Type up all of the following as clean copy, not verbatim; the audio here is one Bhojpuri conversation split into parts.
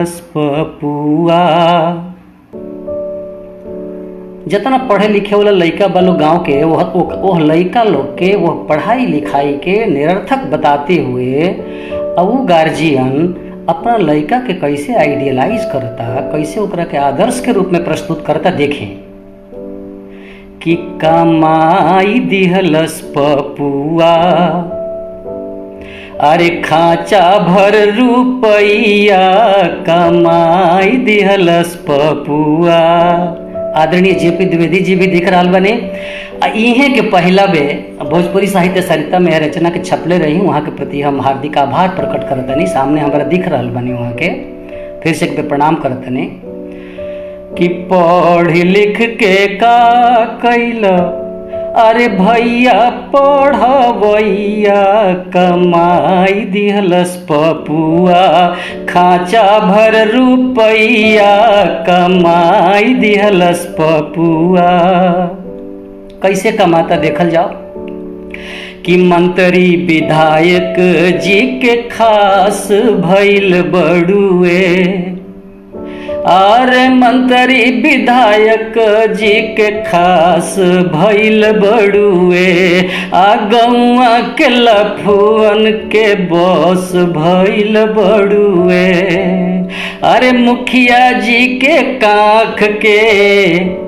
पपुआ जितना पढ़े लिखे वाला लइका बालो गांव के वो लइका लोग के वो पढ़ाई लिखाई के निरर्थक बताते हुए अब वो गार्जियन अपना लइका के कैसे आइडियलाइज करता, कैसे ओकरा के आदर्श के रूप में प्रस्तुत करता। देखें कि कमाई दिहलस पपुआ, अरे खाचा भर रुपैया कमाई दिहलस पपुआ। आदरणीय जेपी द्विवेदी जी भी दिख रहा बने। इहे के पहला बे भोजपुरी साहित्य सरिता में रचना के छपले रही, वहाँ के प्रति हम हार्दिक आभार प्रकट करतनी। सामने हमारा दिख रहा बनी वहाँ के, फिर से एक पे प्रणाम करतनी कि पढ़ लिख के का कैला, अरे भैया पढ़वैया कमाई दिहलस पपुआ, खाचा भर रुपैया कमाई दिहलस पपुआ। कैसे कमाता देखल जाओ कि मंत्री विधायक जी के खास भइल बड़ुए, अरे मंत्री विधायक जी के खास भइल बड़ुए, आ गौआ के लफुअन के बस भइल बड़ुए। अरे मुखिया जी के काख के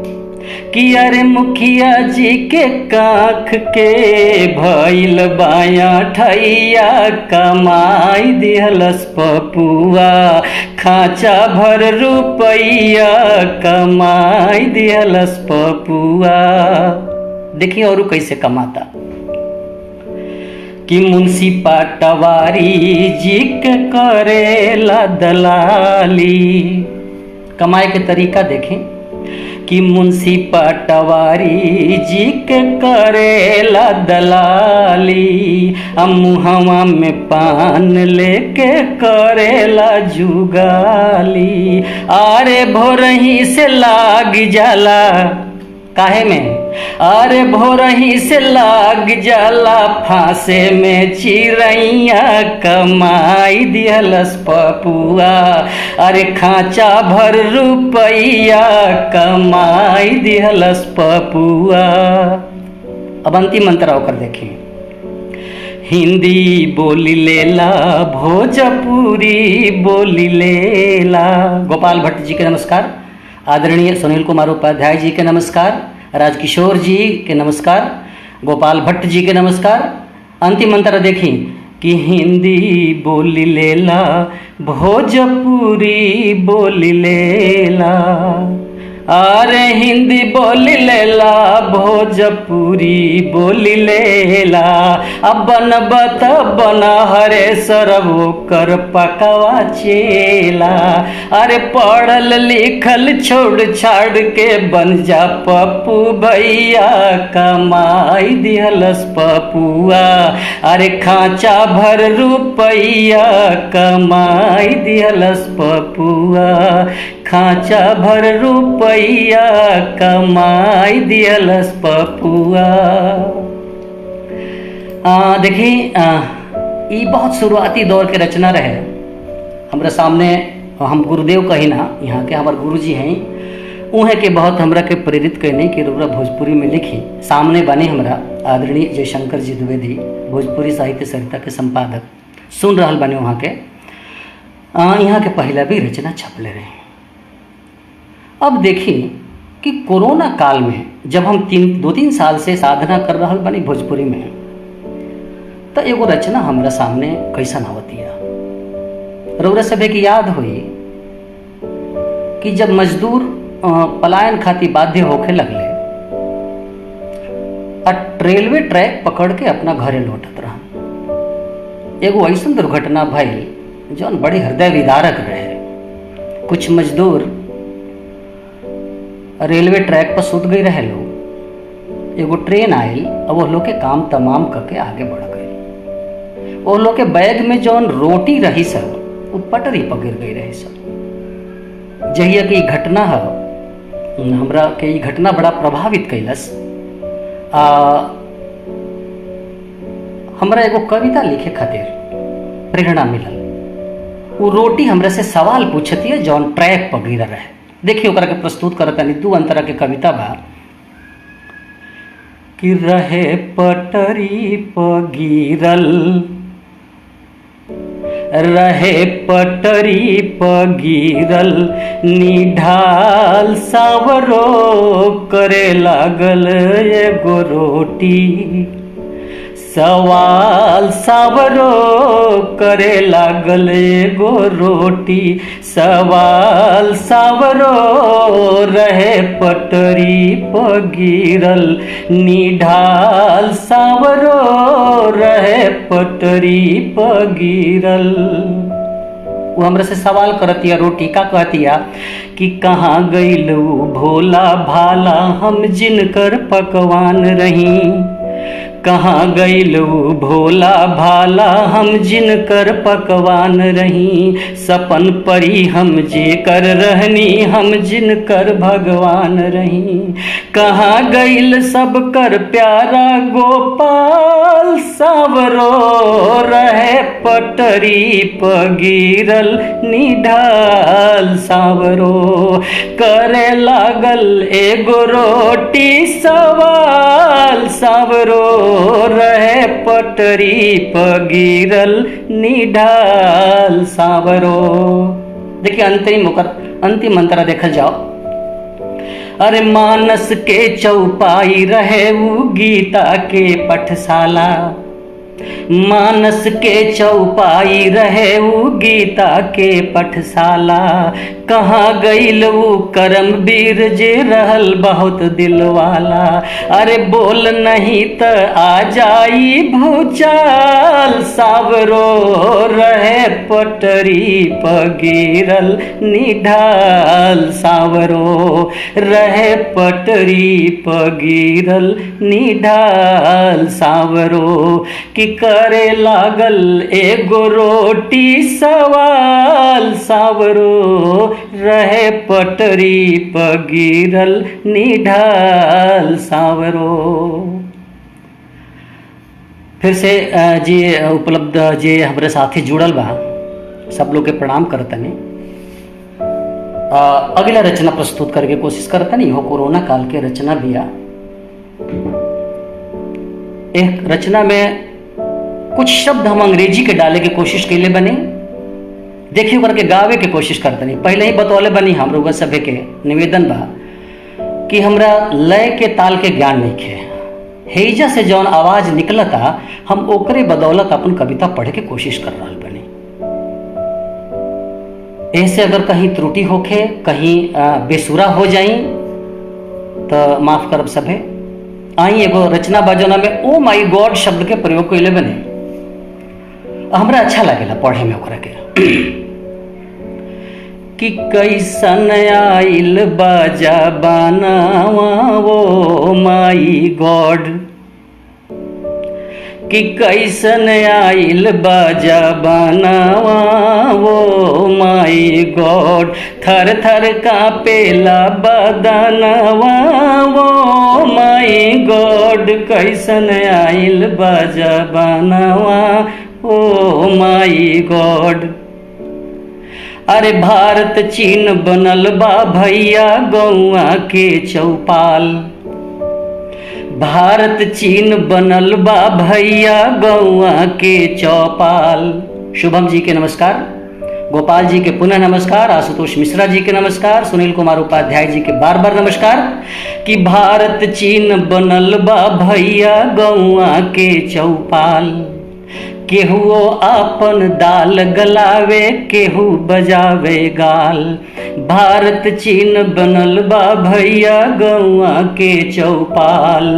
कि अरे मुखिया जी के काख के भइल बाया ठैया कमाई दिहलस पपुआ, खाचा भर रुपैया कमाई दिहलस पपुआ। देखिए और कैसे कमाता कि मुंशी पटवारी जी के करेला दलाली। कमाए के तरीका देखें कि मुंशी पटवारी जी के करेला दलाली, मुहवा में पान लेके करेला जुगाली। अरे भोरही से लाग जाला, काहे में? अरे भोरही से लाग जाला फांसे में चिरैया कमाई दिहलस पपुआ, अरे खाचा भर रुपैया कमाई दिहलस पपुआ। अब अंतिम मंत्र होकर देखें, हिंदी बोली लेला भोजपुरी बोली लेला। गोपाल भट्ट जी के नमस्कार, आदरणीय सुनील कुमार उपाध्याय जी के नमस्कार, राजकिशोर जी के नमस्कार, गोपाल भट्ट जी के नमस्कार। अंतिम मंत्र देखें कि हिंदी बोली लेला भोजपुरी बोली लेला, अरे हिंदी बोली लेला भोजपुरी बोली लेला। अब बनबत बना हरे सरबो कर पकवा चेला, अरे पढ़ल लिखल छोड़ छाड़ के बन जा पप्पू भैया कमाई दिहलस पपुआ, अरे खाचा भर रुपैया कमाई दिहलस पपुआ, खाचा भर रुपैया कमाई दिहलस पपुआ। देखिए ये बहुत शुरुआती दौर के रचना रहे। हमारे सामने हम गुरुदेव कही ना, यहाँ के हमारे गुरुजी हैं, उन्हें के बहुत हमरा के प्रेरित करने की रूपरा भोजपुरी में लिखी। सामने बने हमरा आदरणीय जयशंकर जी द्विवेदी, भोजपुरी साहित्य सरिता के संपादक, सुन रहा बने वहाँ के। यहाँ के पहला भी रचना छपले रहे। अब देखिए कि कोरोना काल में जब हम 2-3 साल से साधना कर रहा बनी भोजपुरी में, तो एगो रचना हमारा सामने कैसन आवतिया। रउरा सभे की याद हुई कि जब मजदूर पलायन खातिर बाध्य होके लगले, रेलवे ट्रैक पकड़ के अपना घरे लौटत रहा, एगो ऐसा दुर्घटना भइल जौन बड़ी हृदय विदारक रहे। कुछ मजदूर रेलवे ट्रैक पर सुत गई रहे लोग, एगो ट्रेन आयल और वो लोग के काम तमाम करके आगे बढ़ गए। वो लोग के बैग में जौन रोटी रही सब वो पटरी पर गिर गई रही सब। जहिया कि घटना है हमरा के घटना बड़ा प्रभावित कैलस। हमरा एगो कविता लिखे खातिर प्रेरणा मिलल। वो रोटी हमरा से सवाल पूछती है जौन ट्रैक पर गिर रहे। देखिए ओकरा के प्रस्तुत करतनी। दू अंतरा के कविता बा कि रहे पटरी पर गिरल, रहे पटरी पर गिरल, निढाल सावरो करे लागल एगो रोटी, सवाल सावरो करे लागल एगो रोटी, सवाल सावरो रहे पटरी पर गिरल, निढाल सावरो रहे पटरी पर गिरल। वो हमरा से सवाल करतिया रोटी का कहतिया कि कहाँ गइल भोला भाला हम जिनकर पकवान रही, कहाँ गइल भोला भाला हम जिनकर पकवान रही, सपन परी हम जे कर रहनी हम जिनकर भगवान रही, कहाँ गइल सब कर प्यारा गोपाल सावरो रहे पटरी पर गिरल, निढाल सावरो करे लागल एगो रोटी, सवाल सावरो रहे पटरी पर गिरल, निढाल सावरो। देखिए अंतिम मंत्रा देखल जाओ। अरे मानस के चौपाई रहे वो गीता के पठशाला, मानस के चौपाई रहे वो गीता के पठशाला, कहाँ गइल वो करमवीर जे रहल बहुत दिलवाला, अरे बोल नहीं त आ जाई भूचाल, सावरो रहे पटरी पर गिरल, निढाल सावरो रहे पटरी पर गिरल, निढाल सावरो कि करे लागल एगो रोटी, सवाल सावरो रहे पटरी पर गिरल, निढाल सावरो। फिर से जे उपलब्ध जे हमारे साथी जुड़ल बा सब लोग के प्रणाम करतनी। अगला रचना प्रस्तुत करके कोशिश करतनी। हो कोरोना काल के रचना बिया। एक रचना में कुछ शब्द हम अंग्रेजी के डाले के कोशिश कैले बने। देखिए करके गावे के कोशिश करते नहीं। पहले ही बतौले बनी हम लोग सभे के निवेदन बा कि हमरा लय के ताल के ज्ञान नहीं खे। हेजा से जौन आवाज निकलता हम ओकरे बदौलत अपन कविता पढ़े के कोशिश कर रहा बनी। ऐसे अगर कहीं त्रुटि होखे, कहीं बेसुरा हो जाई तो माफ करब सभे। आई एगो रचना बाजोना में ओ माई गॉड शब्द के प्रयोग कैले बने। हमरा अच्छा लगेला पढ़े में ओकरा के कि कैसन आइल बाजा बनावा वो माई गॉड, कि कैसन आइल बाजा बनावा वो माई गॉड, थर थर कांपेला बदनवा वो माई गॉड, कैसन आइल बाजा बनावा ओ माई गॉड। अरे भारत चीन बनल बा भैया गौआ के चौपाल, भारत चीन बनल बा भैया गौआ के चौपाल। शुभम जी के नमस्कार, गोपाल जी के पुनः नमस्कार, आशुतोष मिश्रा जी के नमस्कार, सुनील कुमार उपाध्याय जी के बार बार नमस्कार। कि भारत चीन बनल बा भैया गौआ के चौपाल, केहू आपन दाल गलावे केहू बजावे गाल, भारत चीन बनल बा भैया गौआ के चौपाल,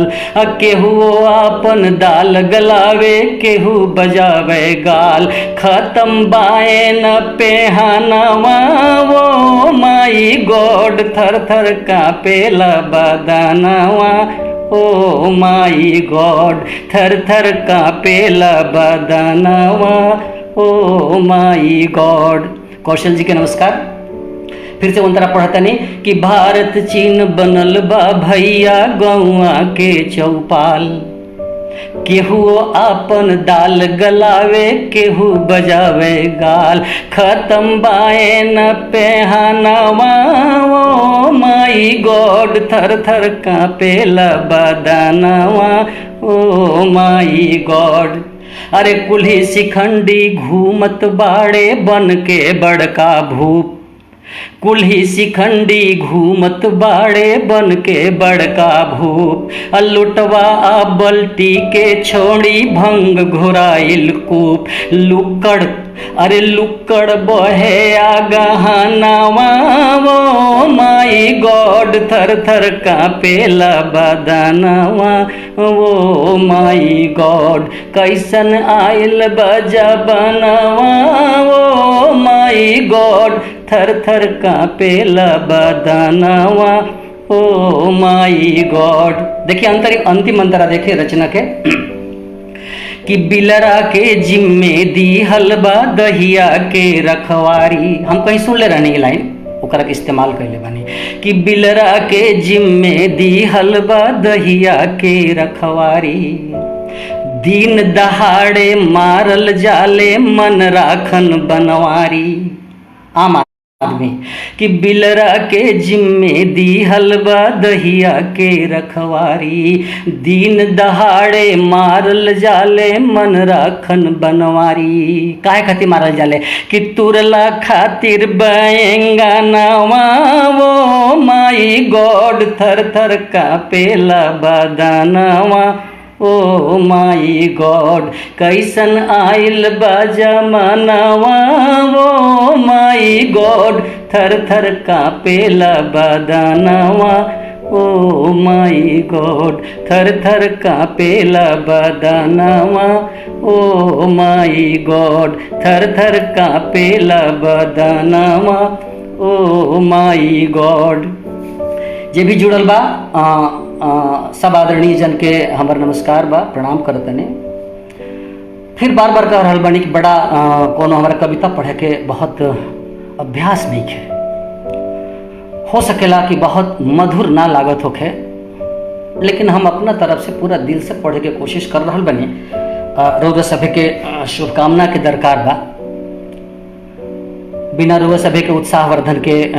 केहू आपन दाल गलावे केहू बजावे गाल, खत्म बाए न पेहानावा वो माई गॉड, थर थर कांपेला बदनवा ओ माई गॉड, थर थर कांपेला बदनवा ओ माई गॉड। कौशल जी के नमस्कार। फिर से उन तरह पढ़ता नहीं कि भारत चीन बनल बा भैया गौआ के चौपाल, केहू आपन दाल गलावे, केहू बजावे गाल, खत्म बाए न पेहनावा, ओ माई गॉड थर थर कांपेला बदनवा, ओ माई गॉड। अरे कुल्ही शिखंडी घूमत बाड़े बन के बड़का भूप, कुल्ही शिखंडी घूमत बाड़े बन के बड़का भूप, लुटवा आ बल्टी के छोड़ी भंग घुराइल कूप, लुक्कड़ अरे लुक्कड़ बहे आ गहनावा, वो माई गॉड थर थर कांपेला बदनवा, वो माई गॉड कैसन आइल बजबनवा, वो माई गॉड थर थर कांपेला बदनवा, ओ माई गॉड। देखिए अंतिम अंतरा देखिए रचना के कि बिलरा के जिम्मे दी हलवा दहिया के रखवारी। हम कहीं सुन ले रहने की लाइन ओकरा के इस्तेमाल कैले बानी कि बिलरा के जिम्मे दी हलवा दहिया के रखवारी, दिन दहाड़े मारल जाले मन राखन बनवारी। आम आदमी कि बिलरा के जिम्मे दी हलवा दहिया के रखवारी, दिन दहाड़े मारल जाले मन राखन बनवारी। काहे खातिर मारल जाले कि तुरला खातिर बैंगनवा, वो माई गॉड थर थर कांपेला बदनवा, ओ माई गॉड कैसन आइल बजमनवा, वो माई गॉड थर थर कांपेला बदनवा, ओ माई गॉड थर थर कांपेला बदनवा, ओ माई गॉड थर थर कांपेला बदनवा, ओ माई गॉड। जे भी जुड़ल बा सब आदरणीय जन के हमर नमस्कार बा, प्रणाम करतने। फिर बार बार कह रहल बानी कि बड़ा कोनो हमारा कविता पढ़े के बहुत अभ्यास नहीं है, हो सकेला कि बहुत मधुर ना लागत होखे, लेकिन हम अपना तरफ से पूरा दिल से पढ़े के कोशिश कर रहल बानी। रउआ सभे के शुभकामना के दरकार बा, बिना रउआ सभे के उत्साहवर्धन के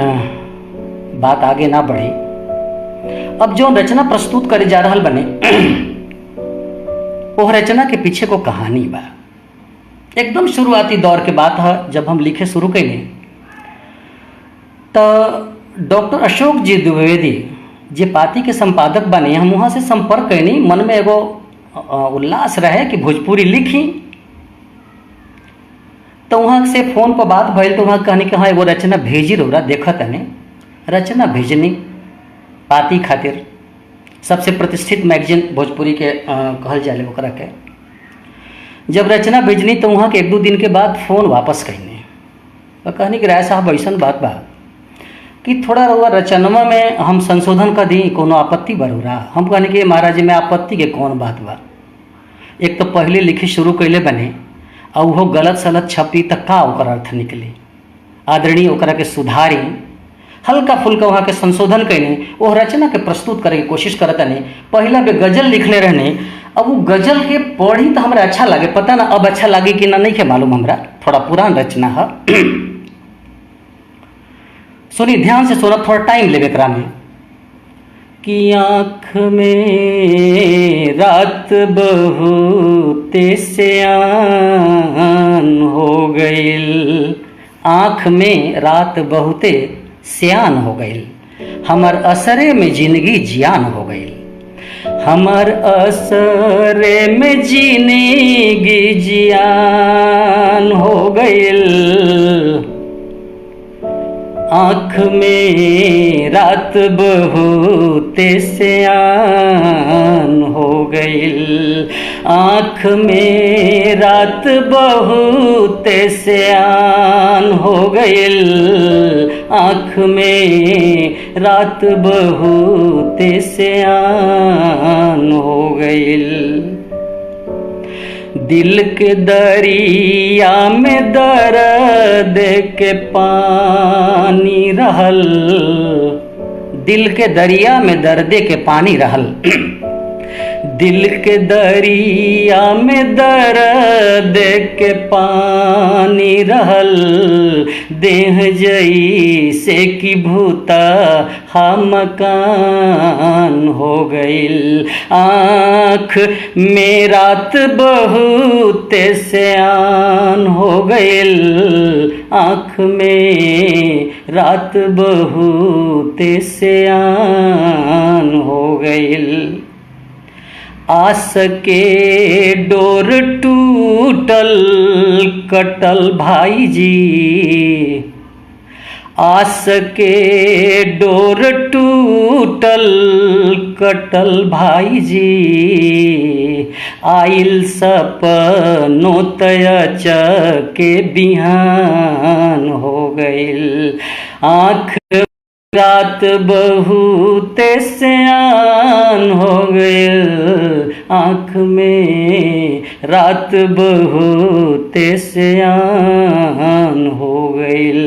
बात आगे ना बढ़ी। अब जो रचना प्रस्तुत करे जा रहल बने वो रचना के पीछे को कहानी बा। एकदम शुरुआती दौर के बात है, जब हम लिखे शुरू कैले तो डॉक्टर अशोक जी द्विवेदी जे पाती के संपादक बने, हम वहाँ से संपर्क कैनी। मन में एगो उल्लास रहे कि भोजपुरी लिखी, तो वहाँ से फोन पर बात भइल, तो वहाँ कहनी कि हाँ एगो रचना भेजी रौरा देखत तने। रचना भेजनी पाती खातिर, सबसे प्रतिष्ठित मैगजीन भोजपुरी के कहल जाले ओकरा के। जब रचना भेजनी तो वहाँ के एक दो दिन के बाद फ़ोन वापस कहने और कहनी कि राय साहब ऐसन बात बा कि थोड़ा रउआ रचनवा में हम संशोधन कर दी, कोनो आपत्ति बरूरा। हम कहनी कि महाराज में आपत्ति के कौन बात बा, एक तो पहले लिखी शुरू कैले बने और वो गलत सलत छपी तक का ओकर अर्थ निकली। आदरणीय ओकरा के सुधारी, हल्का फुल्का वहाँ के संशोधन कैने, वो रचना के प्रस्तुत करे की कोशिश करता नहीं। पहला बे गजल लिखले रहने, अब वो गजल के पढ़ी तो हमरा अच्छा लगे, पता ना अब अच्छा लगे कि ना नहीं के मालूम, हमरा थोड़ा पुरान रचना है। सुनी ध्यान से सुना, थोड़ा टाइम लेवे एकरा में कि आँख में रात बहुत सयान हो गईल, आँख में रात बहुते सियान हो गईल, हमर असरे में जिंदगी जियान हो गईल, हमर असरे में जिंदगी जियान हो गईल, आँख में रात बहुत सियान हो गईल, आँख में रात बहुत सियान हो गईल, आँख में रात बहुत सियान हो गईल, दिल के दरिया में दर्द के पानी रहल, दिल के दरिया में दर्द के पानी रहल, दिल के दरिया में दर्द के पानी रहल, देह जैसे कि भूता हा मकान हो गईल। आँख में रात बहुत सयान हो गईल, आँख में रात बहुत सयान हो गईल। आस के डोर टूटल कटल भाई जी, आस के डोर टूटल कटल भाई जी, आइल सपनों तयच के बिहान हो गईल। आँख रात बहुत सयान हो गईल, आँख में रात बहुत सयान हो गईल।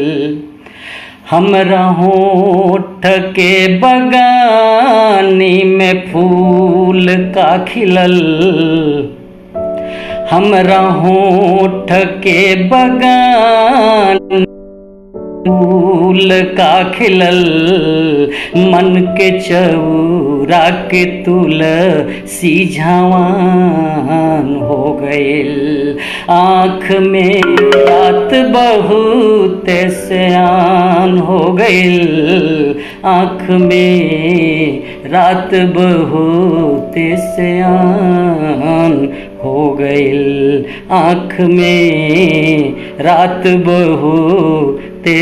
हमरा होठ के बगानी में फूल का खिलल, हमरा होठ के बगान फूल का खिलल, मन के चौरा के तुलसी जवान हो गईल। आँख में रात बहुत सयान हो गईल, आँख में रात बहुत सयान हो गईल, आँख में रात बहुत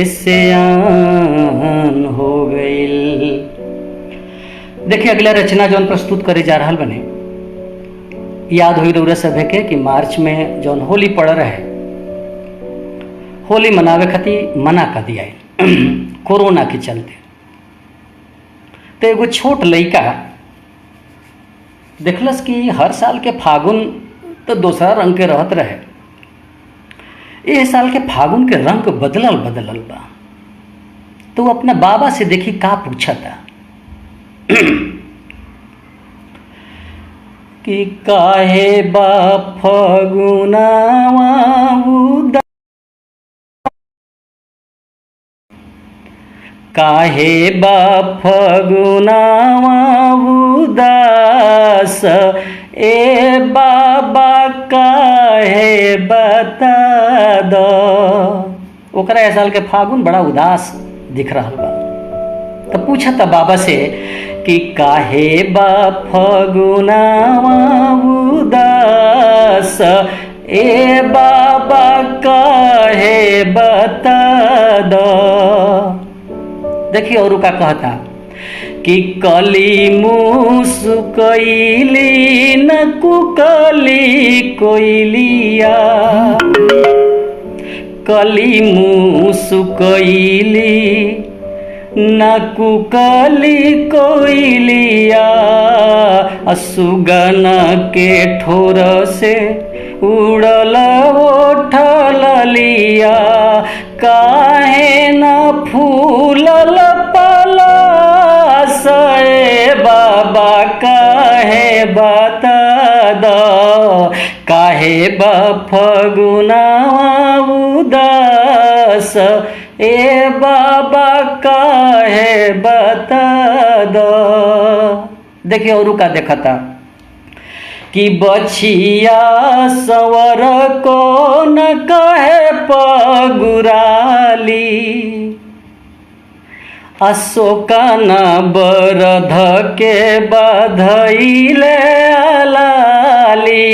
सयान हो गईल। देखिए अगला रचना जौन प्रस्तुत करे जा रहा बने, याद हुई रउरा सभे के कि मार्च में जौन होली पड़ रहे, होली मनावे खातिर मना कर दिया कोरोना के चलते। तो एगो छोट लड़का देखलस कि हर साल के फागुन तो दूसरा रंग के रहत रहे, ए साल के फागुन के रंग बदलल बदलल बा। तो वो अपना बाबा से देखी का पूछा था कि काहे बा फगुनावा उदास, काहे बा फगुनावा उदास, ए बाबा काहे बता दो। ओकरा ए साल के फागुन बड़ा उदास दिख रहा बा। तो पूछा था बाबा से कि काहे बा फगुनावा उदास, ए बाबा काहे बता दो। देखिए और का कहता कि कली मुसुकैली न कुकली कोइलिया, कली मुसुकैली न कुकली कोइलिया, सुगन के ठोर से उड़ल उठल लिया, काहे न फूलल पलास, ए बाबा काहे बता दो। काहे बा फगुनावा उदास, ए बाबा काहे बता दो। देखिए और का देखा था कि बछिया सवर को न कहे पगुराली, अशोकन बरध के बधइले अलाली,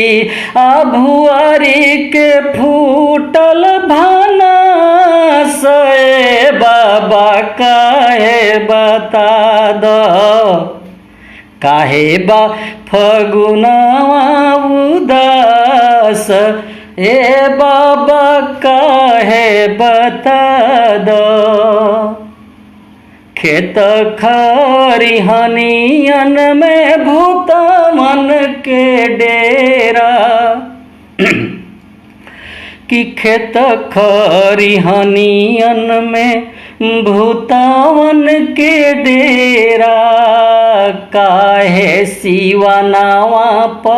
अभुआरी के फूटल भानस, ए बाबा काहे बता दो। काहे बा फगुनावा उदास, ए बाबा काहे बता दो। खेत खरिहनियन में भूतमन के डेरा, कि खेत खरिहनियन में भूतावन के डेरा काहे सिवानावा प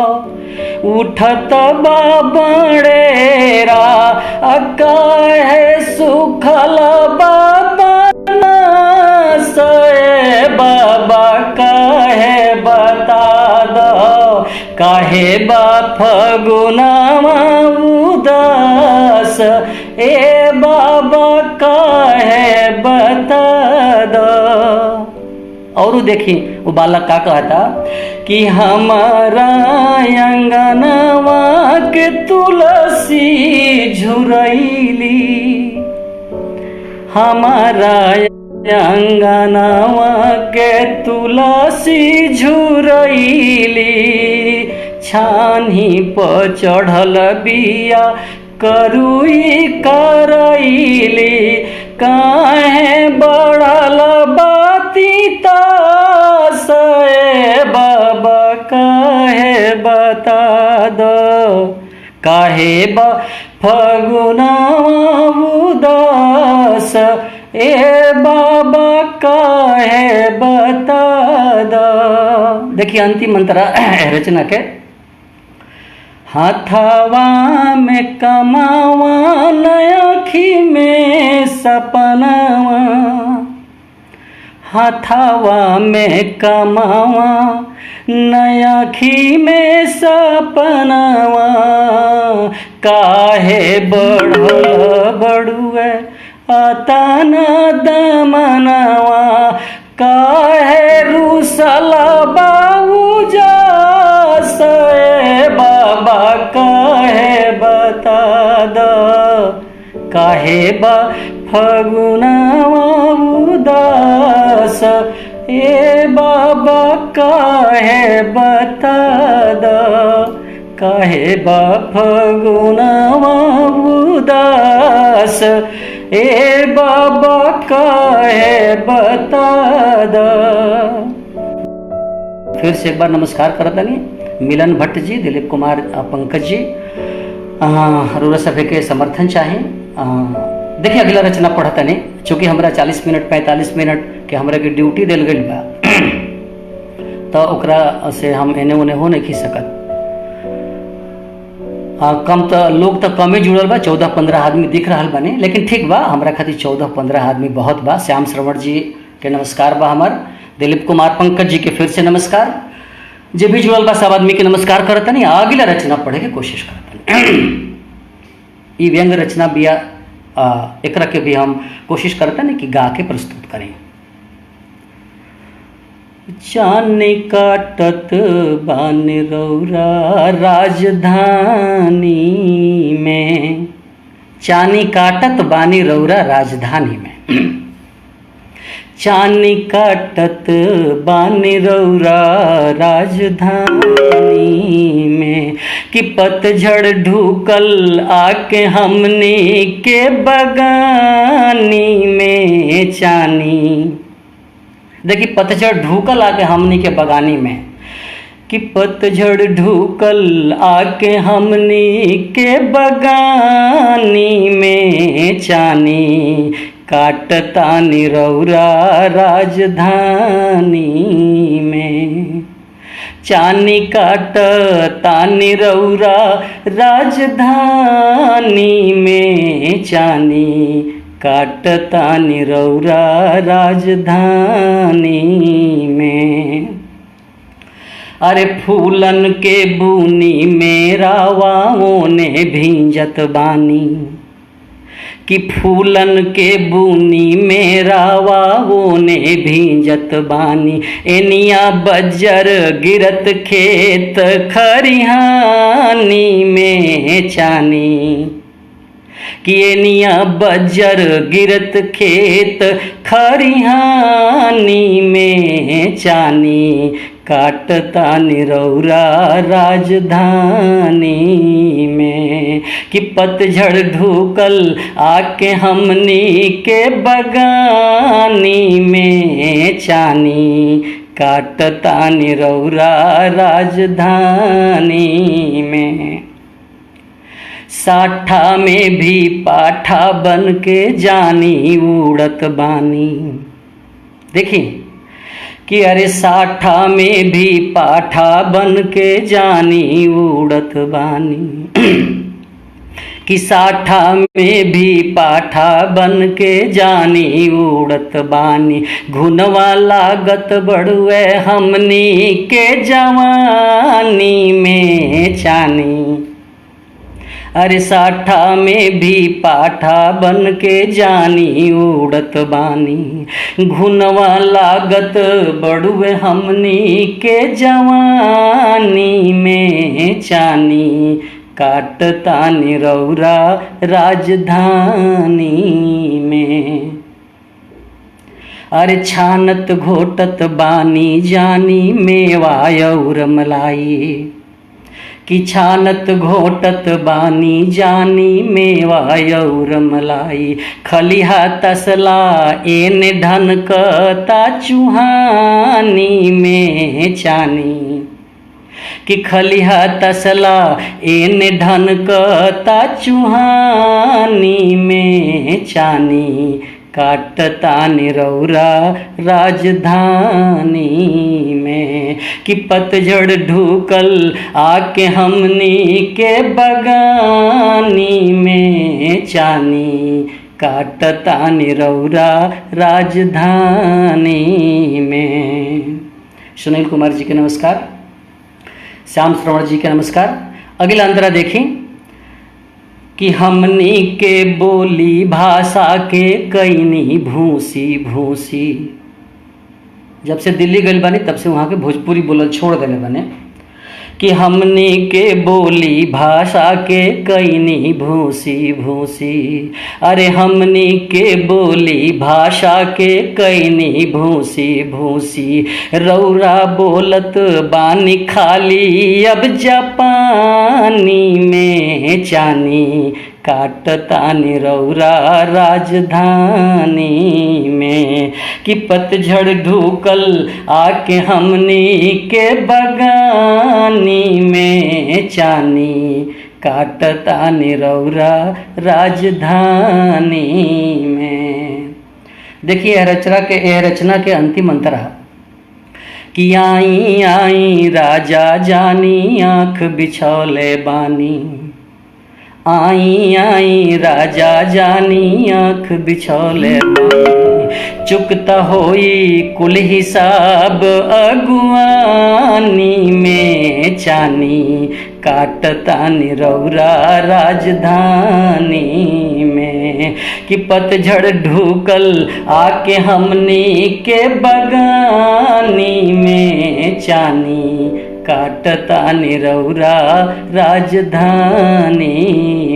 उठत बाबड़ेरा काहे सुखल बाबा से बाबा काहे बता दो काहे बा फगुनावा उदास ए बाबा काहे बता दो। और देखी वो बालक का कहता कि हमारा अंगनवा के तुलसी झुरैली, हमारा अंगनवा के तुलसी झुरैली, छानी पर चढ़ल बिया करुई करैली, काहे बढ़ल बाती से बाबा काहे बता दो काहे बा फगुनावा उदास ए बाबा काहे बता दो। देखिए अंतिम मंत्र रचना के हाथवा में कमावा नयाखी में सपनावा, हाथवा में कमावा नयाखी में सपनावा, काहे बढ़ल बड़ुए अतना दमनवा, काहे रूसल बाबूजा से बाबा काहे बता दो काहे बा फगुनावा उदास ए बाबा काहे बता दो काहे बा फगुनावा उदास ए बाबा काहे बता दो। फिर से एक बार नमस्कार करता नहीं मिलन भट्ट जी, दिलीप कुमार, पंकज जी, अरोरा सभा के समर्थन चाहे। देखिए अगला रचना पढ़ता नहीं, चूँकि हमारा 40 मिनट 45 मिनट के हमरा के ड्यूटी दिल गई बा तो ओकरा से हम एने ओने हो नहीं सकत। कम तो लोग तो कम ही जुड़ल बा, 14-15 आदमी दिख रहा बने, लेकिन ठीक बा हमरा खातिर 14-15 आदमी बहुत बा। श्याम श्रवण जी के नमस्कार बा, हमार दिलीप कुमार पंकज जी के फिर से नमस्कार, जे भी जुड़ल बा सब आदमी के नमस्कार करता नहीं। अगला रचना पढ़े के कोशिश करता ये व्यंग रचना बिया, एकरा के भी हम कोशिश करते हैं कि गा के प्रस्तुत करें। चानी काटत बान रौरा राजधानी में, चानी काटत बानी रौरा राजधानी में, चानी काटत बानी रौरा राजधानी में, कि पतझड़ ढूकल आके हमने के बगानी में। चानी देखिए पतझड़ ढूकल आके हमनी के बगानी में, कि पतझड़ ढूकल आके हमनी के बगानी में, चानी काटतानी रौरा राजधानी में, चानी काटतानी रौरा राजधानी में, चानी काटतानी रौरा राजधानी में। अरे फूलन के बूनी मेरा वाओं ने भींजत बानी, कि फूलन के बूनी मेरा वाओं ने भींजत बानी, एनिया बज्जर गिरत खेत खरिहानी में। चानी कि एनिया बज्जर गिरत खेत खरिहानी में, चानी काटतानी रौरा राजधानी में, कि पतझड़ ढूकल आके हमनी के बगानी में, चानी काटतानी रौरा राजधानी में। साठा में भी पाठा बन के जानी उड़त बानी। देखिए कि अरे साठा में भी पाठा बन के जानी उड़त बानी कि साठा में भी पाठा बन के जानी उड़त बानी। घुनवा लागत बड़ुए हमनी के जवानी में चानी। अरे साठा में भी पाठा बन के जानी उड़त बानी। घुनवा लागत बड़ुए हमनी के जवानी में चानी। काटतानी रौरा राजधानी में। अरे छानत घोटत बानी जानी मेवा और मलाई कि छानत घोटत बानी जानी मेवा और मलाई। खलिहा तसला एन ढनकता चुहानी में चानी कि खलिहा तसला एन ढनकता चुहानी में चानी। काटतानी रौरा राजधानी में कि पतझड़ ढूकल आके हमनी के बगानी में चानी। काटतानी रौरा राजधानी में। सुनील कुमार जी के नमस्कार, श्याम श्रवण जी के नमस्कार। अगला अंतरा देखें कि हमनी के बोली भाषा के कईनी भूसी भूसी। जब से दिल्ली गए बानी तब से वहाँ के भोजपुरी बोलल छोड़ देले बने कि हमनी के बोली भाषा के कईनी भूसी भूसी। अरे हमनी के बोली भाषा के कईनी भूसी भूसी। रौरा बोलत बानी खाली अब जापानी में चानी। काटतानी रौरा राजधानी में कि पतझड़ ढूकल आके हमनी के बगानी में चानी। काटतानी रौरा राजधानी में। देखिए यह रचना के अंतिम अंतरा कि आई आई राजा जानी आँख बिछौले बानी। आई आई राजा जानी आँख बिछौले बानी। चुकता होई कुल हिसाब अगुवानी में चानी। काटतानी रौरा राजधानी में कि पतझड़ ढूकल आके हमनी के बगानी में चानी। काटतानी रौरा राजधानी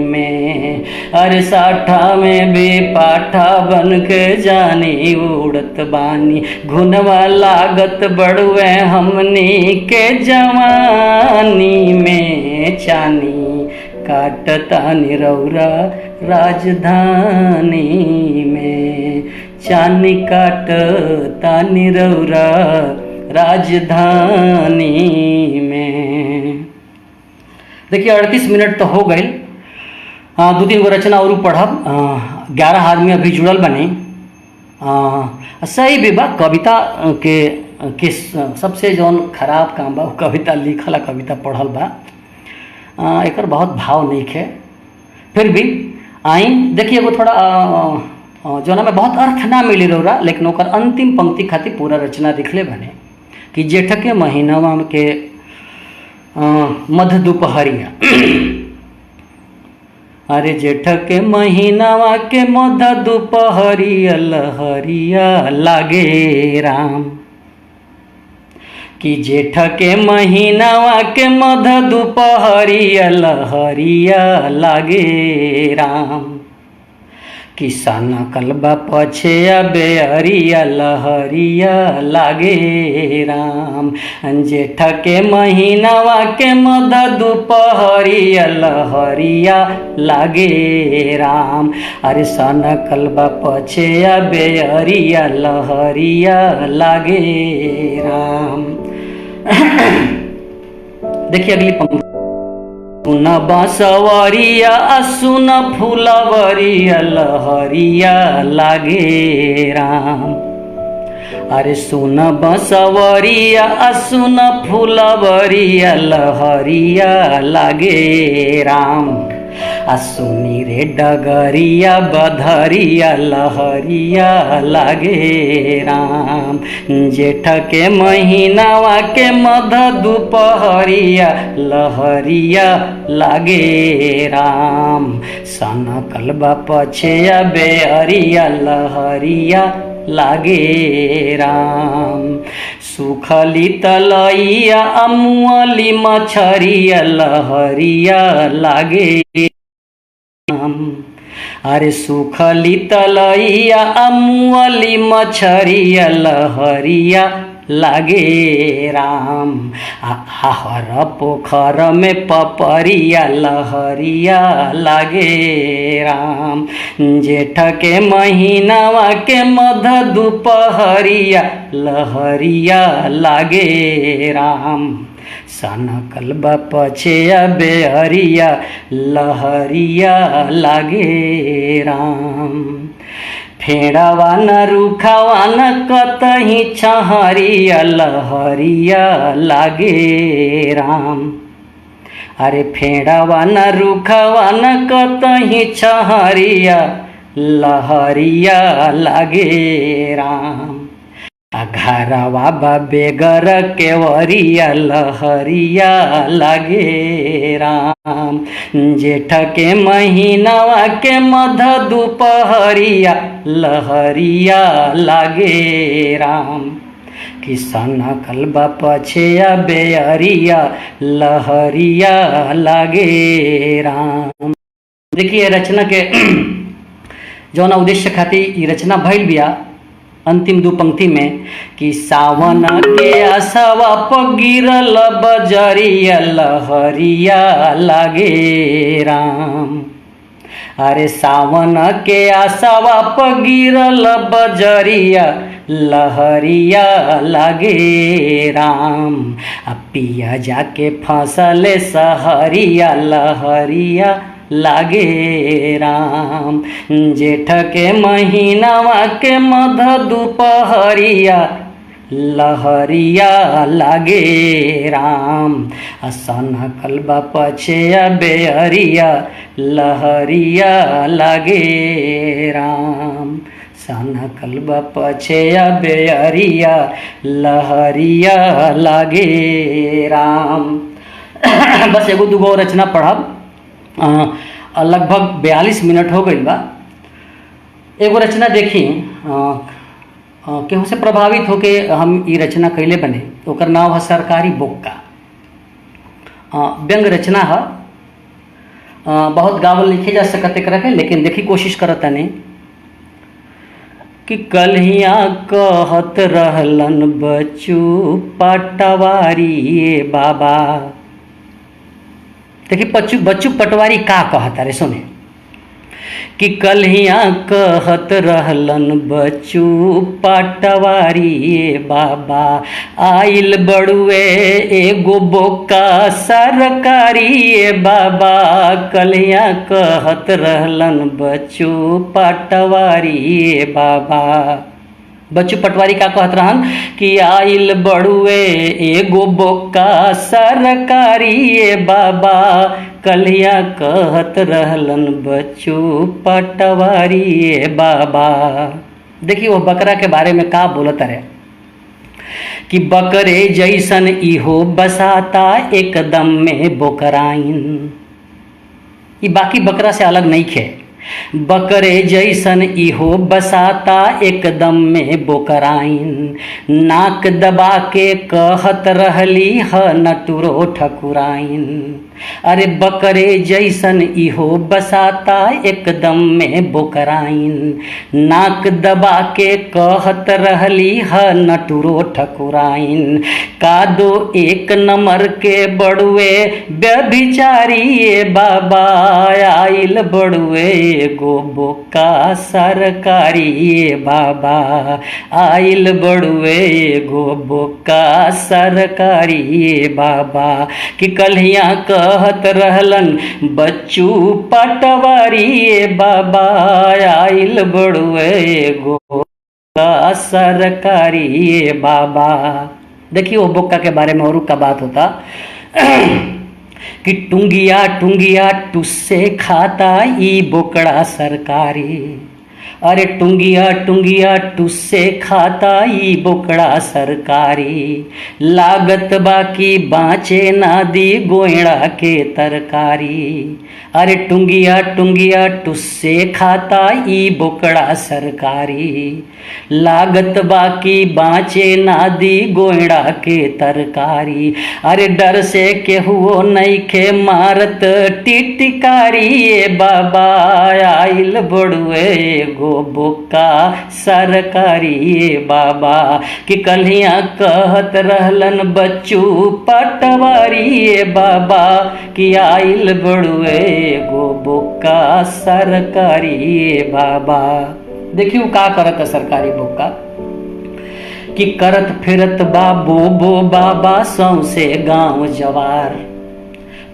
में। अरे साठा में भी पाठा बन के जानी उड़त बानी। घुनवा लागत बड़ुए हमनी के जवानी में चानी। काटतानी रौरा राजधानी में चानी। काटतानी रौरा राजधानी में। देखिए 38 मिनट तो हो गए। दो तीन गो रचना और पढ़ब। 11 आदमी अभी जुड़ल बने। सही भी बा कविता के सबसे जौन खराब काम बा कविता लिखल कविता पढ़ल बा। एकर बहुत भाव नहीं है। फिर भी आई देखिए एगो थोड़ा जौना में बहुत अर्थ ना मिली रहा, लेकिन ओकर अंतिम पंक्ति खातिर पूरा रचना लिखले बने कि जेठ के महीनावा के मध्य दोपहरिया। अरे जेठ के महीनावा के मध्य दोपहरिया लहरिया लागे राम। कि जेठ के महीनावा के मध्य दोपहरिया लहरिया लागे राम। किसान कलबा पछे बेअरिया लहरिया लागे राम। जेठ के महीनावा के मध्य दोपहरिया लहरिया लागे राम। अरे सन कलबा पछे बेअरिया लहरिया लागे राम। देखिए अगली पंक्ति सुन बांसवरिया सुन फुलवरिया लहरिया लागे राम। अरे सुन बांसवरिया सुन फुलवरिया लहरिया लागे राम। सुनी रे डगरिया बधरिया लहरिया लागे राम। जेठ के महीनावा के मध दुपहरिया लहरिया लागे राम। सन कलबा पछे बेअरिया लहरिया लागे राम। सुखली तलैया अमुअली मछरिया लहरिया लागे राम। अरे सुखली तलैया अमुअली मछरिया लहरिया लागे राम। आहर पोखर में पपरिया लहरिया लागे राम। जेठ के महीनावा के मध दुपहरिया लहरिया लागे राम। सन कलबा पछे बेहरिया लहरिया लागे राम। फेड़ावा न रुखावा न कतही छहरिया लहरिया लागे राम। अरे फेड़ावा न रुखावा न कतही छहरिया लहरिया लागे राम। घरवा बेगर केवरिया लहरिया लागे राम। जेठ के महीनावा के मध दुपहरिया लहरिया लागे राम। किसन कलबा पछे बेअरिया लहरिया लागे राम। देखिए रचना के जौन उद्देश्य खातिर ई रचना भइल बिया अंतिम दो पंक्ति में कि सावन के आसवा पर गिरल बजरिया लहरिया लागे राम। अरे सावन के आसवा पर गिरल बजरिया लहरिया लागे राम। पिया जाके फंसले सहरिया लहरिया लागे राम। जेठ के महीनावा के मध दुपहरिया लहरिया लागे राम। सन कलबा पछे बेअरिया लहरिया लागे राम। सन कलबा पछे बेअरिया लहरिया लागे राम। बस एगो दूगो रचना पढ़ब। लगभग 42 मिनट हो गई बा। एगो रचना देखी केहू से प्रभावित होके हम ये रचना कैले बने। ओकर नाम है सरकारी बोक्का। व्यंग रचना है। बहुत गावल लिखे जा सकते करके, लेकिन देखी कोशिश करता नहीं कि कल्हिया कहत रहलन बच्चू पटवारी बाबा। देखिए बच्चू पटवारी का कहता रे सुने कि कल्हिया कहत रहलन बच्चू पटवारी बाबा। आइल बड़ुए एगो बोका सरकारी बाबा। कल्हिया कहत रहलन बच्चू पटवारी बाबा। बच्चू पटवारी का कहत रहन कि आइल बड़ुए एगो बोका सरकारी बाबा। कलिया कहत रहलन बच्चू पटवारी बाबा। देखिए वो बकरा के बारे में का बोलत रहे कि बकरे जैसन इहो बसाता एकदम में बोकराइन। ये बाकी बकरा से अलग नहीं खे। बकरे जैसन इहो बसाता एकदम में बोकराइन। नाक दबा के कहत रहली ह नटुरो ठकुराइन। अरे बकरे जैसन इहो बसाता एकदम में बोकराइन। नाक दबा के कहत रहली ह नटुरो ठकुराइन। कादो एक नंबर के बड़ुए व्यभिचारी बाबा। आइल बड़ुए एगो बोका सरकारी बाबा। आइल बड़ुए एगो बोका सरकारी बाबा। कि कल्हिया कहत रहलन बच्चू पटवारी ये बाबा आइल बड़ुए एगो बोक्का सरकारी ये बाबा। देखिए वो बोक्का के बारे में और का बात होता कि टुंगिया टुंगिया टुस्से खाता ई बोकड़ा सरकारी। अरे टुंगिया टुंगिया टुस्से खाता ई बोकड़ा सरकारी। लागत बाकी बाँचे ना दी गोयड़ा के तरकारी। अरे टुंगिया टुंगिया टुस्से खाता ई बोकड़ा सरकारी। लागत बाकी बाँचे ना दी गोयड़ा के तरकारी। अरे डर से केहुओ नइखे मारत टिटकारी ये बाबा आइल बड़ुए एगो बोक्का सरकारी ये बाबा। कि कल्हिया कहत रहलन बच्चू पटवारी ये बाबा कि आइल बड़ुए एगो बोक्का सरकारी ये बाबा। देखियो का करत सरकारी बोक्का कि करत फिरत बाबो बो बाबा सौसे गांव जवार।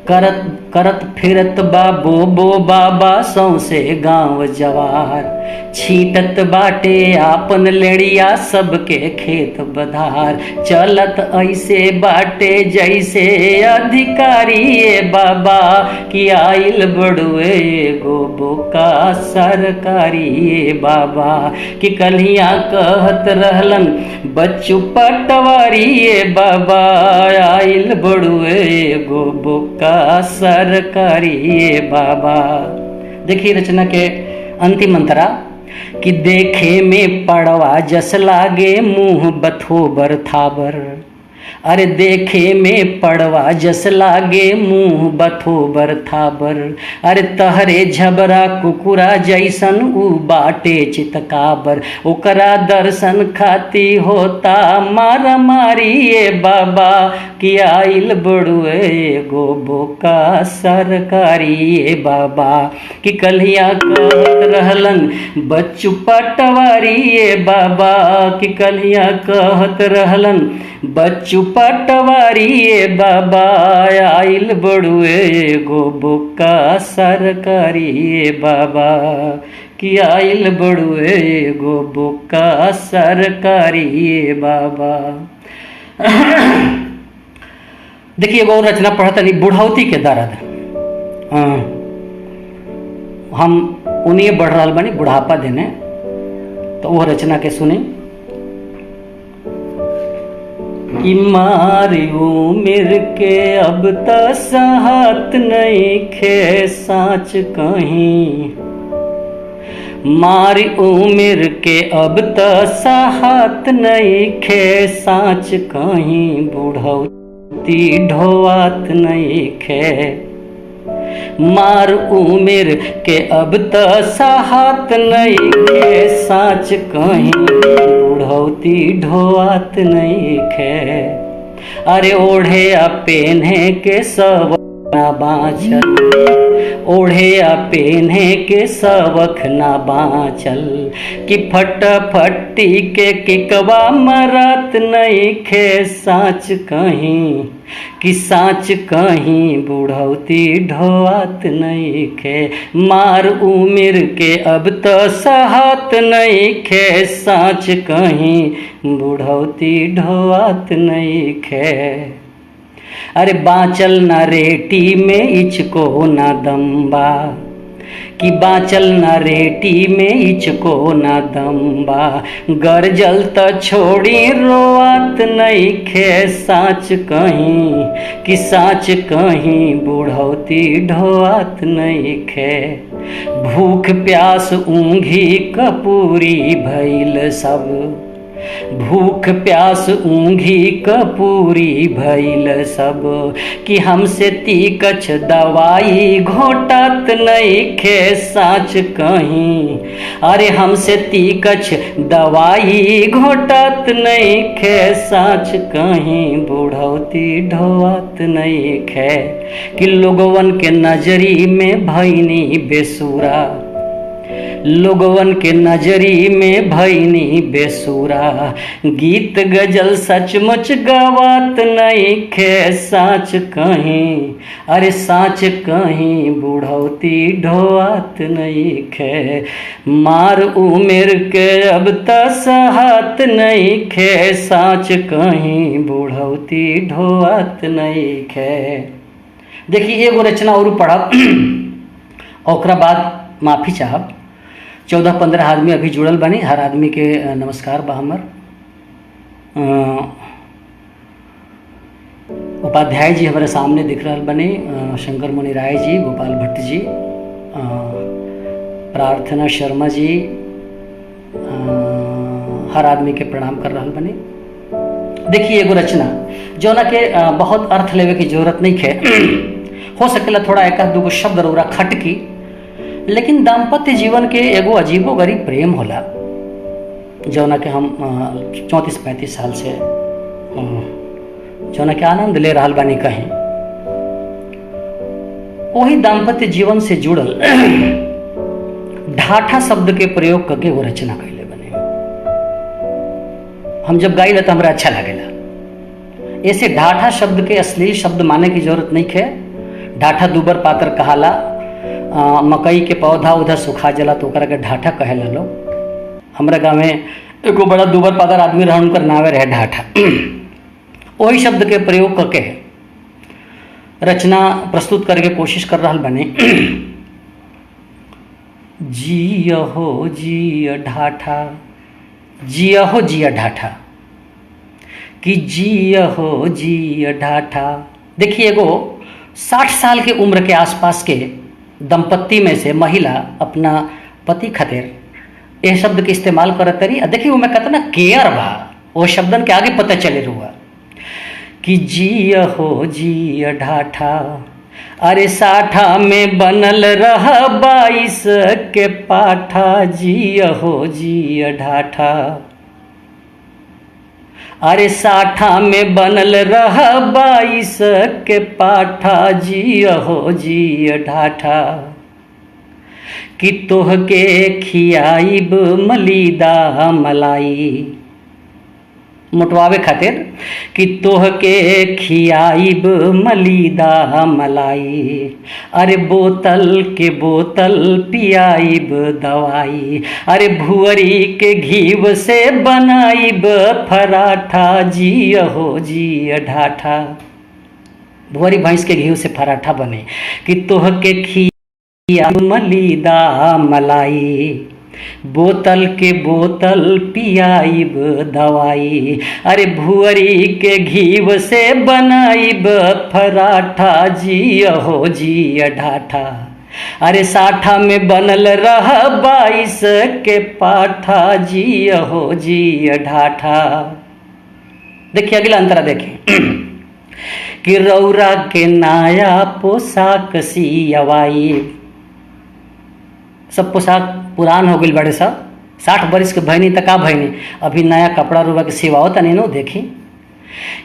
करत फिरत बाबो बो बाबा सौसे गांव जवार। छीटत बाटे आपन लेड़िया सबके खेत बधार। चलत ऐसे बाटे जैसे अधिकारी ये बाबा कि आइल बड़ुए एगो बोक्का सरकारी ये बाबा। कि कल्हिया कहत रहलन बच्चू पटवारी ये बाबा आइल बड़ुए एगो बोक्का सरकारी ये बाबा। देखिए रचना के अंतिम अंतरा कि देखे में पड़वा जस लागे मुंह बथोबर थाबर। अरे देखे में पड़वा जस लागे मुंह बथोबर थाबर। अरे तहरे झबरा कुकुरा जैसन उ बाटे चितकाबर। ओकरा दर्शन खाती होता मारा मारी ये बाबा कि आइल बड़ुए एगो बोक्का सरकारी ये बाबा। कि कल्हिया कहत रहलन बच्चू पटवारी ये बाबा। कि कल्हिया कहत रहलन बच्चू पटवारी ये बाबा आइल बड़ुए एगो बोक्का सरकारी ये बाबा। कि आइल बड़ुए एगो बोक्का सरकारी ये बाबा। देखिए एगो और रचना पढ़ता नहीं बुढ़ौती के दर्द। हम उन्हें बढ़ रहा बानी बुढ़ापा देने तो वो रचना के सुने कि मारी उम्र के अब त सहत नहीं खे साँच कहीं। मारी उम्र के अब त सहत नहीं खे साँच कहीं। बुढ़ौती ढोआत नहीं खे। मार उम्र के अब त सहत नहीं खे साँच कहीं। बुढ़ौती ढोआत नहीं खे। अरे ओढ़े आ पेन्हे के सब ना बाँचल। ओढ़े आ पेन्हे के सबक ना बाँचल। कि फटफटी के किकवा मरत नहीं खे साँच कहीं। कि साँच कहीं बुढ़ौती ढोआत नहीं खे। मार उम्र के अब तो सहत नहीं खे साँच कहीं। बुढ़ौती ढोआत नहीं खे। अरे बाँचल ना रेटी में इचको ना दम्बा। कि बाँचल ना रेटी में इचको ना दम्बा। गरजल त छोड़ी रोआत नहीं खे साँच कहीं। कि साँच कहीं बुढ़ौती ढोआत नहीं खे। भूख प्यास ऊँघी कपूरी भइल सब। भूख प्यास ऊँघी कपूरी भइल सब। कि हमसे तीकछ दवाई घोटत नहीं खे साँच कहीं। अरे हमसे तीकछ दवाई घोटत नहीं खे साँच कहीं। बुढ़ौती ढोआत नहीं खे। कि लोगवन के नजरी में भइनी बेसुरा। लोगवन के नजरी में भईनी बेसुरा, गीत गजल सचमुच गवात नहीं खे साँच कहीं, अरे साँच कहीं बुढ़ौती ढोआत नहीं खे, मार उमेर के अब तसहात नहीं खे, साँच कहीं बुढ़ौती ढोआत नहीं खे। देखिए एगो रचना और पढ़ब ओकरा बाद माफ़ी चाहब। 14-15 आदमी अभी जुड़ल बनी, हर आदमी के नमस्कार बा हमर। उपाध्याय जी हमारे सामने दिख रहा बने, शंकर मुनि राय जी, गोपाल भट्ट जी, प्रार्थना शर्मा जी, हर आदमी के प्रणाम कर रहा बने। देखिए एगो रचना जौना के बहुत अर्थ लेवे की जरूरत नहीं है, हो सकेला थोड़ा एक दूगो शब्द रौरा खटकी, लेकिन दाम्पत्य जीवन के एगो अजीबो गरीब प्रेम होला जौना के हम 34-35 साल से जौना के आनंद ले रहा बानी कहीं। वही दाम्पत्य जीवन से जुड़ल ढाठा शब्द के प्रयोग करके वो रचना कैले बने। हम जब गाइला तो हमरा अच्छा लगेला। ऐसे ढाठा शब्द के अश्लील शब्द माने की जरूरत नहीं है। ढाठा दुबर पातर कहाला, मकई के पौधा उधर सुखा जला तो ओकरा के ढाठा कहेला लोग। हमरा गाँव में एगो बड़ा दुबर पातर आदमी रहा, उनकर नावे रहे ढाठा। वही शब्द के प्रयोग करके रचना प्रस्तुत करके कोशिश कर रहा बने। जिया हो जिया ढाठा, जिया हो जिया ढाठा, कि जिया हो जिया ढाठा। देखिए एगो 60 साल के उम्र के आसपास के दंपत्ति में से महिला अपना पति खातिर यह शब्द के इस्तेमाल करत तरी। देखिए वो मैं कितना केयर बा वो शब्दन के आगे पता चले रुआ कि जिया हो जिया ढाठा, अरे साठा में बनल रह 22 के पाठा, जिया हो जिया ढाठा, अरे साठा में बनल रह 22 के पाठा, जिया हो जिया ढाठा, कि तोह के खियाइब मलीदा मलाई, मोटवावे खातिर कि तोह के खियाइब मलीदा मलाई, अरे बोतल के बोतल पियाइब दवाई, अरे भुअरी के घीव से बनाइब पराठा, जिया हो जिया ढाठा। भुअरी भैंस के घीव से पराठा बने, कि तोह के खियाइब मलीदा मलाई, बोतल के बोतल पियाइब दवाई, अरे भुअरी के घीव से बनाइब पराठा, जिया हो जिया ढाठा, अरे साठा में बनल रह 22 के पाठा, जिया हो जिया ढाठा। देखिए अगला अंतरा देखिए कि रौरा के नाया पोशाक सियवाई। सब पोशाक पुरान हो गई बड़े सब, 60 बरिस के भैनी तक का भैनी, अभी नया कपड़ा रुआ के सिवाओ तनी नो। देखी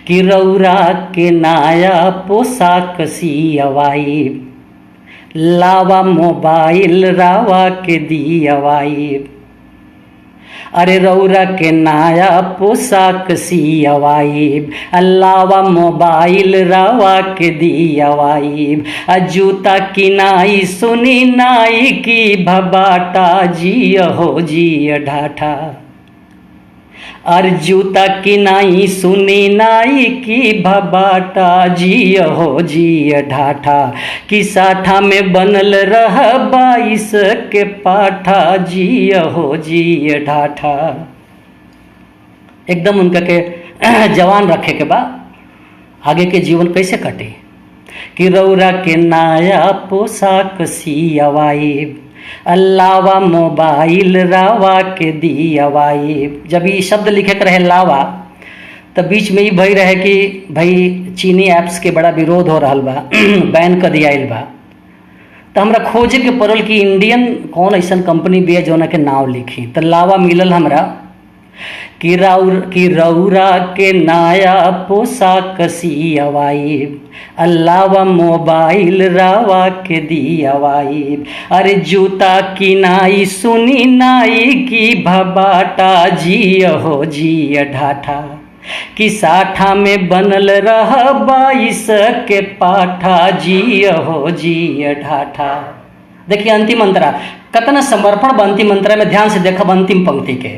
कि रौरा के नया पोशाक सियवाई, लावा मोबाइल रावा के दियवाई, अरे रौरा के नया पोशाक सियवाई, लावा मोबाइल रावा के दियवाई, जूता किनाई सुनी नाई की भबाटा, जिया हो जिया ढाठा, अरे जूता किनाई सुनी नाई की भबाटा, जिया हो जिया ढाठा, कि साठा में बनल रह 22 के पाठा, जिया हो जिया ढाठा। एकदम उनका के जवान रखे के बाद आगे के जीवन कैसे कटे। कि रौरा के नया पोशाक सियवाई, लावा मोबाइल रावा के दियवाई। जब ये शब्द लिखे के रहे लावा, तब बीच में ही भई रहे कि भाई चीनी ऐप्स के बड़ा विरोध हो रहा बा, बैन कर दिया बा। तो हमरा खोजे के पड़ल कि इंडियन कौन ऐसा कंपनी भी है जो के नाव लिखी। तो लावा मिलल हमरा कि रौरा के नया पोशाक सियवाई, अल्लावा मोबाइल रावा के दियावाई, अरे जूता की नाई सुनी नाई की भबाटा, जिय हो जिय ढाठा कि साठा में बनल रह 22 के पाठा, जिय हो जिय ढाठा। देखिए अंतिम अंतरा कतना समर्पण बा अंतिम अंतरा में, ध्यान से देखब अंतिम पंक्ति के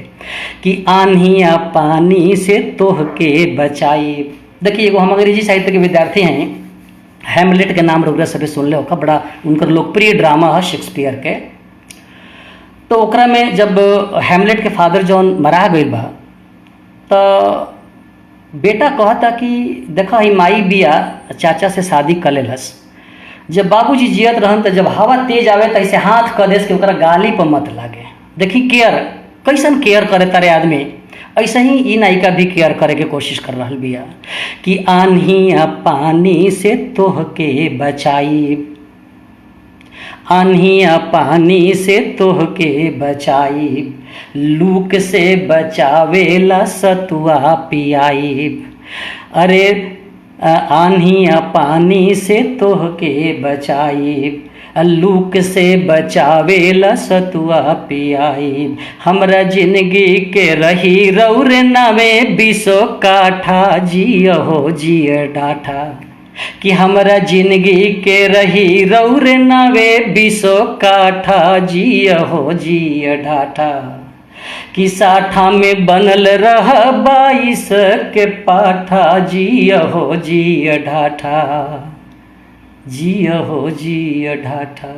कि आन्हिया पानी से तोह के बचाई। देखिए एगो हम अंग्रेजी साहित्य के विद्यार्थी हैं, हैमलेट के नाम रउरा सभी सुनले होगा, बड़ा उनकर लोकप्रिय ड्रामा है शेक्सपियर के। तो ओकरा में जब हैमलेट के फादर जौन मरा गई बा तो बेटा कहता कि देखा ही माई बिया चाचा से शादी कर लेलस, जब बाबूजी जियत रहन तो जब हवा तेज आवे तो ऐसे हाथ क देस कि ओकरा गाली पर मत लागे। देखी केयर कैसन केयर करे तारे आदमी, ऐसे ही ई नायिका भी केयर करे के कोशिश कर रहा बिया कि आन्हिया पानी से तोह के बचाई, आन्हिया पानी से तोह के बचाई, लूक से बचावेला सतुआ पियाई। अरे आन्हिया पानी से तोह के बचाई, लूक से बचावेला सतुआ पियाई। हमरा जिंदगी के रही रौरे नामे 20 काठा, जिय हो जिय डाठा कि हमरा जिंदगी के रही रौरे नावे 20 काठा, जिय हो जिय ढाठा कि साठा में बनल रह 22 के पाठा, जिय हो जिय ढाठा, जिय हो जिय ढाठा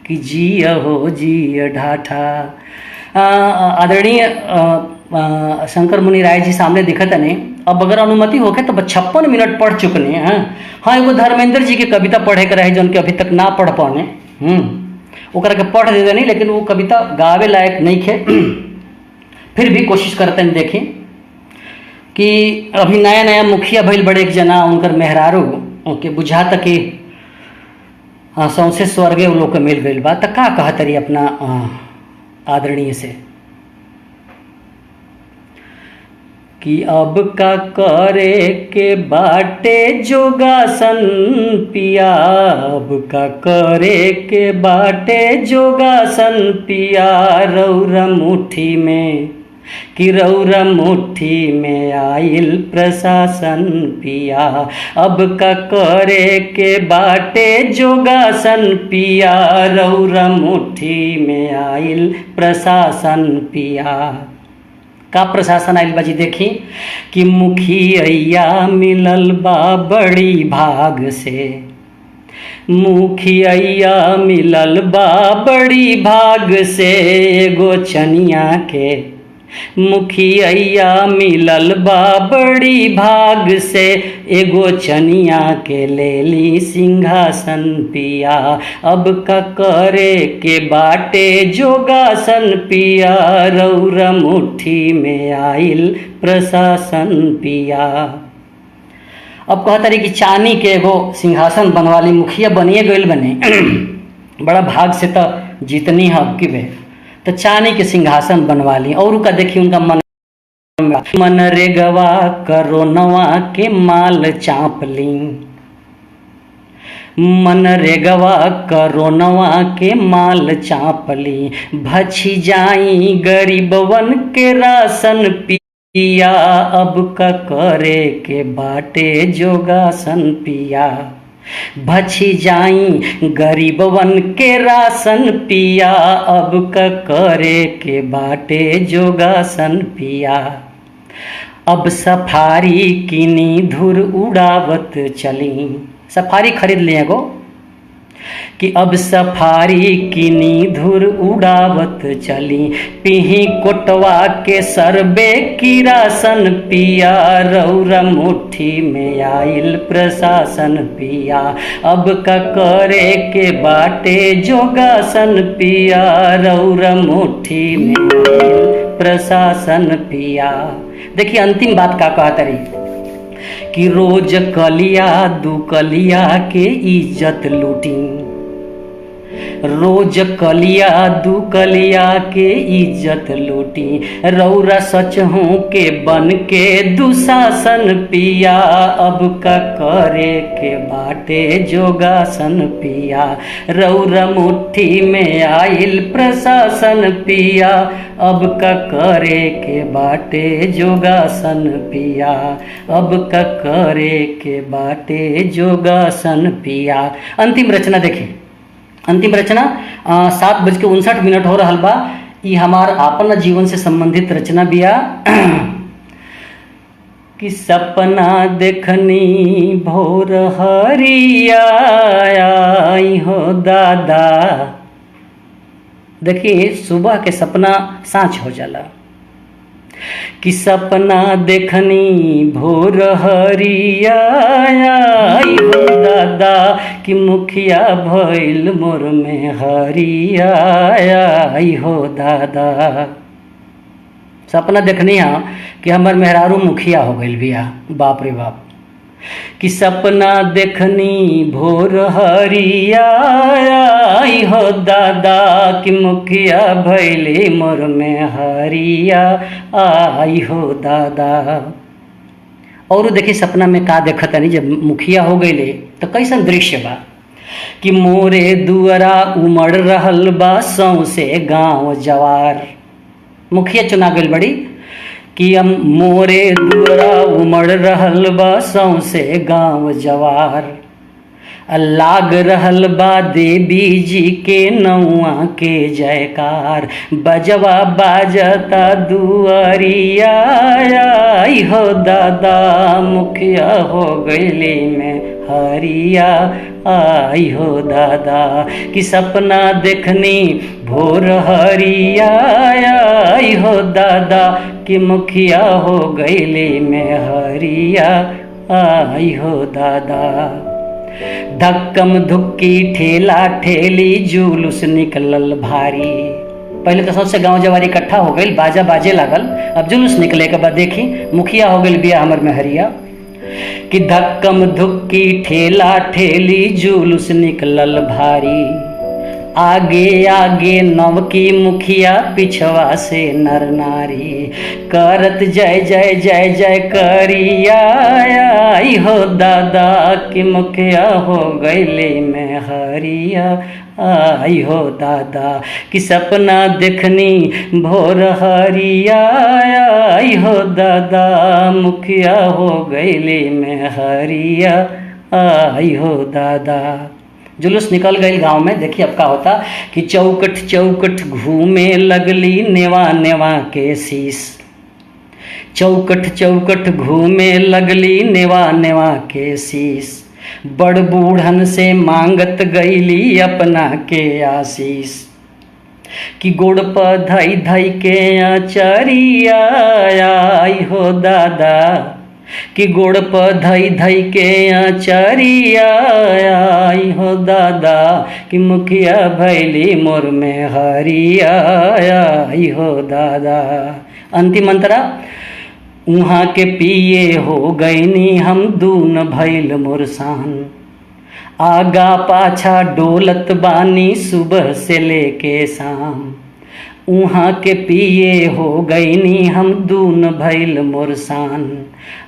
कि जिय हो जिय ढाठा। आदरणीय शंकर मुनि राय जी सामने दिखत नहीं, अब अगर अनुमति होके तो 56 मिनट पढ़ चुकने हैं। हाँ एगो धर्मेंद्र जी की कविता पढ़े के रहे जो उनके अभी तक ना पढ़ पाने, ओकरा के पढ़ देते नहीं, लेकिन वो कविता गावे लायक नहीं थे। फिर भी कोशिश करते हैं देखें कि अभी नया नया मुखिया भइल बड़े एक जना, उनकर मेहरारू उनके बुझाता कि सौंसे स्वर्गे वो लोग के मिल गई बा, तो का कहत रही अपना आदरणीय से कि अब का करे के बाटे जोगासन पिया, अब का करे के बाटे जोगासन पिया, रौरा मुट्ठी में कि रौरा मुट्ठी में आइल प्रशासन पिया, अब का करे के बाटे जोगासन पिया, रौरा मुट्ठी में आइल प्रशासन पिया। का प्रशासन आइल बाजी देखी कि मुखिया मिलल बा बड़ी भाग से, मुखिया मिलल बा बड़ी भाग से, एगो चनिया के मुखिया मिलल बा बड़ी भाग से, एगो चनिया के लेली सिंहासन पिया, अब का करे के बाटे जोगासन पिया, रौरा मुट्ठी में आइल प्रशासन पिया। अब कहता रही कि चानी के एगो सिंहासन बनवाली, मुखिया बनिए गइल बने बड़ा भाग से तो जीतनी है अब की बे, तो चानी के सिंहासन बनवा ली। और का देखिए उनका मन रेगवा करो नवा के माल चाप ली, मन रेगवा करो नवा के माल चाप ली, भछी जाई गरीबवन के राशन पिया, अब का करे के बाटे जोगासन पिया, भछी जाई गरीबवन के राशन पिया, अब का करे के बाटे जोगासन पिया। अब सफारी किनी धुर उड़ावत चली, सफारी खरीद लिए गो कि अब सफारी किनी धुर उड़ावत चली, पीही कोटवा के सरबे की राशन पिया, रौरा मुट्ठी में आइल प्रशासन पिया, अब का करे के बाटे जोगासन पिया, रौरा मुट्ठी में आइल प्रशासन पिया। देखिए अंतिम बात का कहता रही कि रोज कलिया दू कलिया के इज्जत लूटी, रोज कलिया दू कलिया के इज्जत लूटी, रौरा सच हूँ के बन के दुशासन पिया, अब का करे के बाटे जोगासन पिया, रौरा मुट्ठी में आइल प्रशासन पिया, अब का करे के बाटे जोगासन पिया, अब का करे के बाटे जोगासन पिया। अंतिम रचना देखिए, अंतिम रचना 7:59 हो रहा बा। ये हमार आपन जीवन से संबंधित रचना बिया। कि सपना देखनी भोर हरिया आई हो दादा। देखिए सुबह के सपना साँच हो जाला। कि सपना देखनी भोर हरिया आई हो दादा, कि मुखिया भइल मोर में हरिया आई हो दादा। सपना देखनी है कि हमार मेहरारू मुखिया हो गइल बिया। बाप रे बाप। कि सपना देखनी भोर हरिया आई हो दादा, कि मुखिया भइली मोर में हरिया आई हो दादा। और देखिए सपना में का देखत नहीं, जब मुखिया हो गइले तो कैसन दृश्य बा। कि मोरे दुआरा उमड़ रहल बा सौंसे गाँव जवार। मुखिया चुना गइल बड़ी कि हम मोरे दुआरा उमड़ रहल बा सौंसे गाँव जवार, लाग रहल बा देवी जी के नौआ के जयकार, बजवा बाजता दुआरिया आई हो दादा, मुखिया हो गइली में हरिया आई हो दादा। कि सपना देखनी भोर हरिया आई हो दादा, कि मुखिया हो गइली में हरिया आई हो दादा। धक्कम धुक्की ठेला ठेली जुलूस निकलल भारी। पहले तो सबसे गांव जवारी इकट्ठा हो गई, बाजा बाजे लागल। अब जुलूस निकले के बाद देखी मुखिया हो गई बिया हमर में हरिया। कि धक्कम धुक्की ठेला ठेली जुलूस निकलल भारी, आगे आगे नवकी मुखिया पिछवा से नर नारी, करत जय जय जय जय करिया आई हो दादा, कि मुखिया हो गइले में हरिया आई हो दादा। कि सपना देखनी भोर हरिया आई हो दादा, मुखिया हो गइले में हरिया आई हो दादा। जुलूस निकल गई गांव में। देखिए अब क्या होता कि चौकट चौकट घूमे लगली नेवा नेवा के शीश, चौकट चौकट घूमे लगली नेवा नेवा के शीश, बड़ बूढ़न से मांगत गईली अपना के आशीष। कि गोड़ पर धई धई के आचरिया आई हो दादा, कि गोड़ पर धई धई के आचरिया आई हो दादा, कि मुखिया भैली मोर में हरिया आई हो दादा। अंतिम अंतरा। उहाँ के पिए हो गईनी हम दून भैल मोर सान, आगा पाछा डोलत बानी सुबह से लेके शाम। उहाँ के पिए हो गईनी हम दून भैल मोर सान,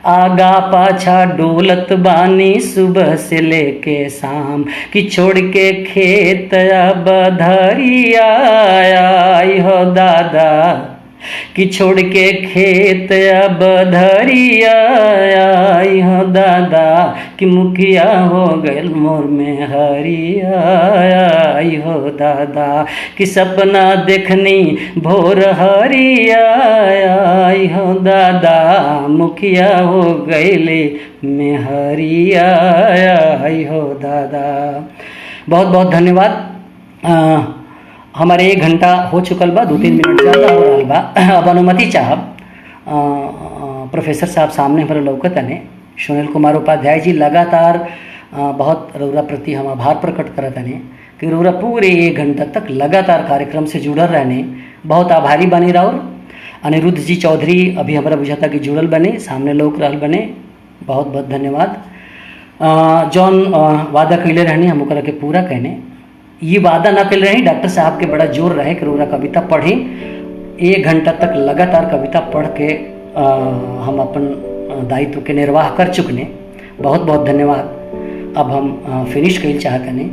आगा पाछा डोलत बानी सुबह से लेके शाम। कि छोड़ के खेत बधरिया आई हो दादा, कि छोड़ के खेत बधरिया आई हो दादा, कि मुखिया हो गइल मोर में हरिया आई हो दादा। कि सपना देखनी भोर हरिया आई हो दादा, मुखिया हो गइले में हरिया आई हो दादा। बहुत बहुत धन्यवाद। हमारे 1 घंटा हो चुकल बा, 2-3 मिनट ज़्यादा हो रहा बा। अब अनुमति चाहब प्रोफेसर साहब सामने हमारे लौकतने सुनील कुमार उपाध्याय जी लगातार बहुत रौरा प्रति हम आभार प्रकट करतने कि रौरा पूरे 1 घंटा तक लगातार कार्यक्रम से जुड़ल रहने। बहुत आभारी बनी राउर। अनिरुद्ध जी चौधरी अभी हमारा बुझाता कि जुड़ल बने, सामने लोक रहल बने। बहुत बहुत धन्यवाद। जौन वादा कैले रहने हम ओकरा के पूरा कहने। ये वादा ना कर रहे, डॉक्टर साहब के बड़ा जोर रहे कि रोरा कविता पढ़ें। 1 घंटा तक लगातार कविता पढ़ के हम अपन दायित्व के निर्वाह कर चुकने। बहुत बहुत धन्यवाद। अब हम फिनिश कइल चाहतनी।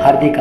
हार्दिक